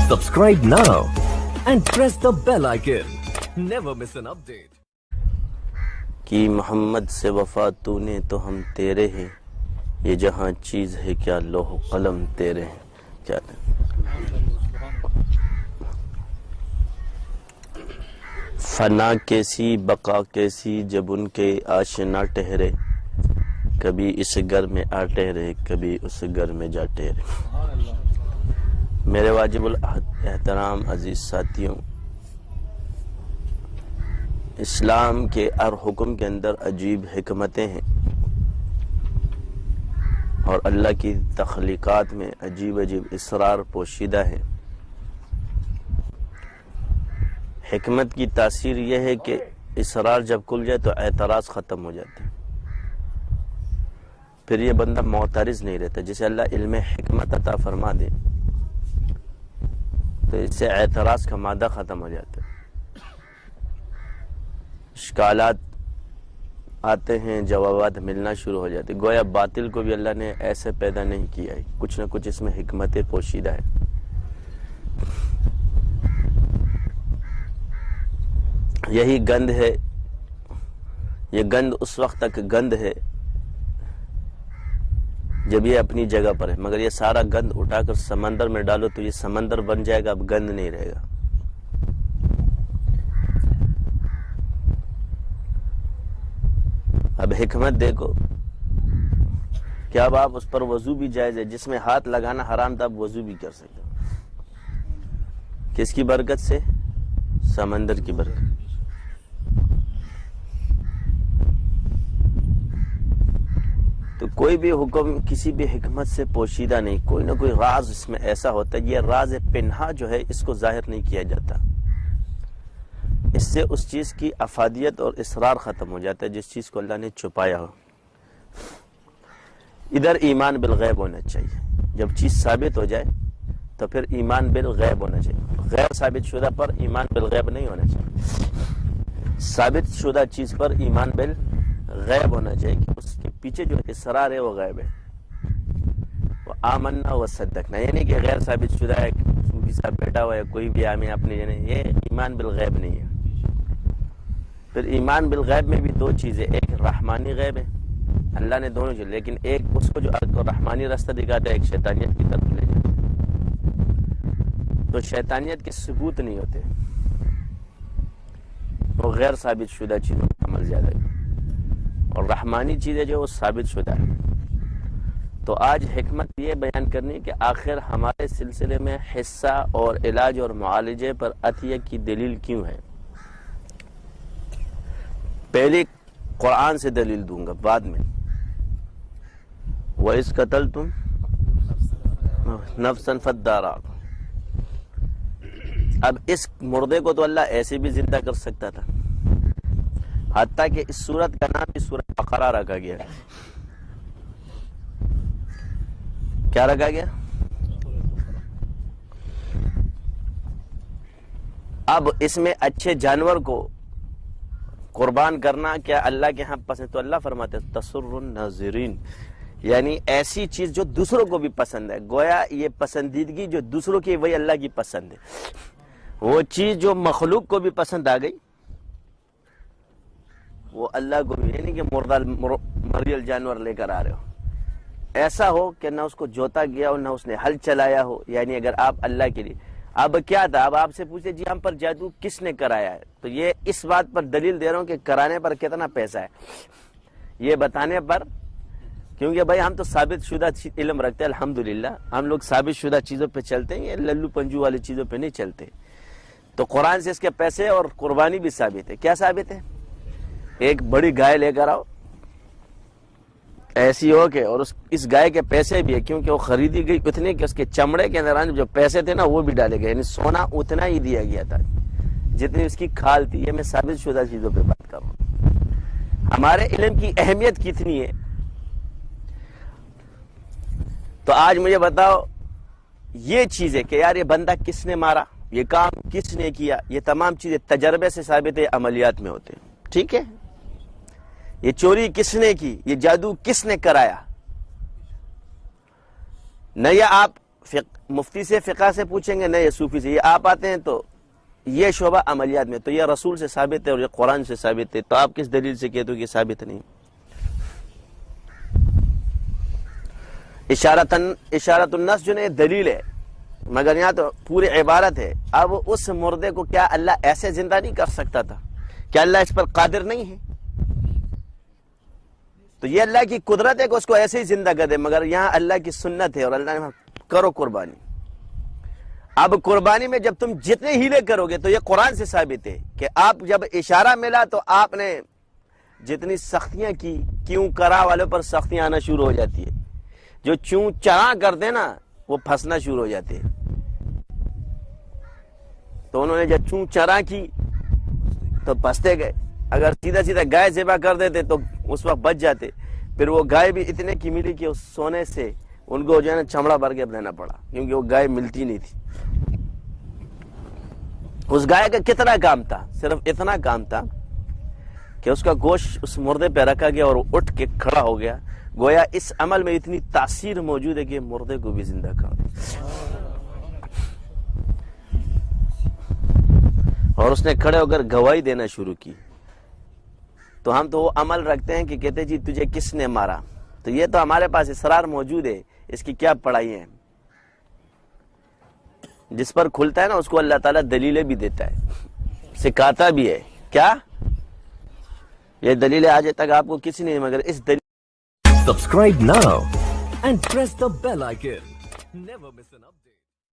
Subscribe now and press the bell icon. Never miss an update. کہ محمد سے وفا تو نے تو ہم تیرے ہیں، یہ جہاں چیز ہے کیا لوح قلم تیرے ہیں. کیا فنا کیسی بقا کیسی جب ان کے آشنا ٹہرے، کبھی اس گھر میں آ ٹہرے کبھی اس گھر میں جا ٹہرے. میرے واجب الاحترام عزیز ساتھیوں، اسلام کے ہر حکم کے اندر عجیب حکمتیں ہیں اور اللہ کی تخلیقات میں عجیب عجیب اسرار پوشیدہ ہیں. حکمت کی تاثیر یہ ہے کہ اسرار جب کھل جائے تو اعتراض ختم ہو جاتے ہیں، پھر یہ بندہ معترض نہیں رہتا. جسے اللہ علم حکمت عطا فرما دے تو اس سے اعتراض کا مادہ ختم ہو جاتا ہے. اشکالات آتے ہیں، جوابات ملنا شروع ہو جاتے. گویا باطل کو بھی اللہ نے ایسے پیدا نہیں کیا ہے، کچھ نہ کچھ اس میں حکمتیں پوشیدہ ہے. یہی گند ہے، یہ گند اس وقت تک گند ہے جب یہ اپنی جگہ پر ہے، مگر یہ سارا گند اٹھا کر سمندر میں ڈالو تو یہ سمندر بن جائے گا، اب گند نہیں رہے گا. اب حکمت دیکھو کہ اب آپ اس پر وضو بھی جائز ہے، جس میں ہاتھ لگانا حرام تھا اب وضو بھی کر سکتے ہو. کس کی برکت سے؟ سمندر کی برکت. تو کوئی بھی حکم کسی بھی حکمت سے پوشیدہ نہیں، کوئی نہ کوئی راز اس میں ایسا ہوتا ہے. یہ راز پنہا جو ہے اس کو ظاہر نہیں کیا جاتا، اس سے اس چیز کی افادیت اور اسرار ختم ہو جاتا ہے جس چیز کو اللہ نے چھپایا ہو. ادھر ایمان بالغیب ہونا چاہیے. جب چیز ثابت ہو جائے تو پھر ایمان بالغیب ہونا چاہیے. غیر ثابت شدہ پر ایمان بالغیب نہیں ہونا چاہیے، ثابت شدہ چیز پر ایمان بالغیب ہونا چاہیے کہ اس کے پیچھے جو اسرار ہے وہ غیب ہے. وہ آمنا و صدقنا، یعنی کہ غیر ثابت شدہ ہے، صوفی صاحب بیٹھا ہوا ہے کوئی بھی آمین اپنے جانے، یہ ایمان بالغیب نہیں ہے. پھر ایمان بالغیب میں بھی دو چیزیں، ایک رحمانی غیب ہے، اللہ نے دونوں چیز، لیکن ایک اس کو جو رحمانی راستہ دکھاتا ہے، ایک شیطانیت کی طرف لے جاتا ہے. تو شیطانیت کے ثبوت نہیں ہوتے، وہ غیر ثابت شدہ چیزوں کا عمل زیادہ ہے، اور رحمانی چیزیں جو وہ ثابت شدہ ہے. تو آج حکمت یہ بیان کرنی کہ آخر ہمارے سلسلے میں حصہ اور علاج اور معالجے پر عطیہ کی دلیل کیوں ہے. پہلے قرآن سے دلیل دوں گا، بعد میں وَإِذْ قَتَلْتُمْ نَفْسًا فَادَّارَأْتُمْ. اب اس مردے کو تو اللہ ایسے بھی زندہ کر سکتا تھا، حتیٰ کہ اس سورت کا نام بھی سورۃ بقرہ رکھا گیا. کیا رکھا گیا؟ اب اس میں اچھے جانور کو قربان کرنا کیا اللہ کے ہاں پسند؟ تو اللہ فرماتے ہیں تسر الناظرین، یعنی ایسی چیز جو دوسروں کو بھی پسند ہے. گویا یہ پسندیدگی جو دوسروں کی وہی اللہ کی پسند ہے. وہ چیز جو مخلوق کو بھی پسند آ گئی وہ اللہ کو بھی، یعنی کہ مریل جانور لے کر آ رہے ہو، ایسا ہو کہ نہ اس کو جوتا گیا ہو نہ اس نے ہل چلایا ہو، یعنی اگر آپ اللہ کے لیے. اب کیا تھا؟ اب آپ سے پوچھتے جی ہم پر جادو کس نے کرایا ہے، تو یہ اس بات پر دلیل دے رہا ہوں کہ کرانے پر کتنا پیسہ ہے، یہ بتانے پر. کیونکہ بھائی ہم تو ثابت شدہ علم رکھتے ہیں، الحمدللہ ہم لوگ ثابت شدہ چیزوں پہ چلتے ہیں، یہ للو پنجو والی چیزوں پہ نہیں چلتے. تو قرآن سے اس کے پیسے اور قربانی بھی ثابت ہے. کیا ثابت ہے؟ ایک بڑی گائے لے کر آؤ، ایسی ہو کہ، اور اس گائے کے پیسے بھی ہے، کیونکہ وہ خریدی گئی اتنے کہ اس کے چمڑے کے اندر جو پیسے تھے نا وہ بھی ڈالے گئے، یعنی سونا اتنا ہی دیا گیا تھا جتنی اس کی کھال تھی. یہ میں ثابت شدہ چیزوں پہ بات کر رہا ہوں. ہمارے علم کی اہمیت کتنی ہے. تو آج مجھے بتاؤ یہ چیزیں کہ یار یہ بندہ کس نے مارا، یہ کام کس نے کیا، یہ تمام چیزیں تجربے سے ثابت ہے، عملیات میں ہوتے ہیں. ٹھیک ہے، یہ چوری کس نے کی، یہ جادو کس نے کرایا، نہ یہ آپ مفتی سے فقہ سے پوچھیں گے نہیں یہ صوفی سے. یہ آپ آتے ہیں تو یہ شعبہ عملیات میں تو یہ رسول سے ثابت ہے اور یہ قرآن سے ثابت ہے, تو آپ کس دلیل سے کہتے ہو کہ ثابت نہیں؟ اشارت النص جو ہے دلیل ہے, مگر یہاں تو پوری عبارت ہے. اب اس مردے کو کیا اللہ ایسے زندہ نہیں کر سکتا تھا؟ کیا اللہ اس پر قادر نہیں ہے؟ تو یہ اللہ کی قدرت ہے کہ اس کو ایسے ہی زندہ کر دے, مگر یہاں اللہ کی سنت ہے اور اللہ نے کرو قربانی. اب قربانی میں جب تم جتنے ہیلے کرو گے تو یہ قرآن سے ثابت ہے کہ آپ جب اشارہ ملا تو آپ نے جتنی سختیاں کی, کیوں کرا والوں پر سختیاں آنا شروع ہو جاتی ہے. جو چوں چراں کرتے نا وہ پھنسنا شروع ہو جاتے ہیں. تو انہوں نے جب چوں چراں کی تو پھنستے گئے. اگر سیدھا سیدھا گائے ذبح کر دیتے تو اس وقت بچ جاتے. پھر وہ گائے بھی اتنے کی ملی کہ اس سونے سے ان کو جو ہے نا چمڑا بھر کے رہنا پڑا, کیونکہ وہ گائے ملتی نہیں تھی. اس گائے کا کتنا کام تھا؟ صرف اتنا کام تھا کہ اس کا گوشت اس مردے پہ رکھا گیا اور وہ اٹھ کے کھڑا ہو گیا. گویا اس عمل میں اتنی تاثیر موجود ہے کہ مردے کو بھی زندہ کر دے. اور اس نے کھڑے ہو کر گواہی دینا شروع کی. تو ہم تو وہ عمل رکھتے ہیں کہ کہتے جی تجھے کس نے مارا, تو یہ تو ہمارے پاس اسرار موجود ہے, اس کی کیا پڑھائی ہے. جس پر کھلتا ہے نا اس کو اللہ تعالیٰ دلیلیں بھی دیتا ہے, سکھاتا بھی ہے. کیا یہ دلیلیں آج تک آپ کو کسی نے, مگر اس دلیل Subscribe now and press the bell icon. Never miss an update.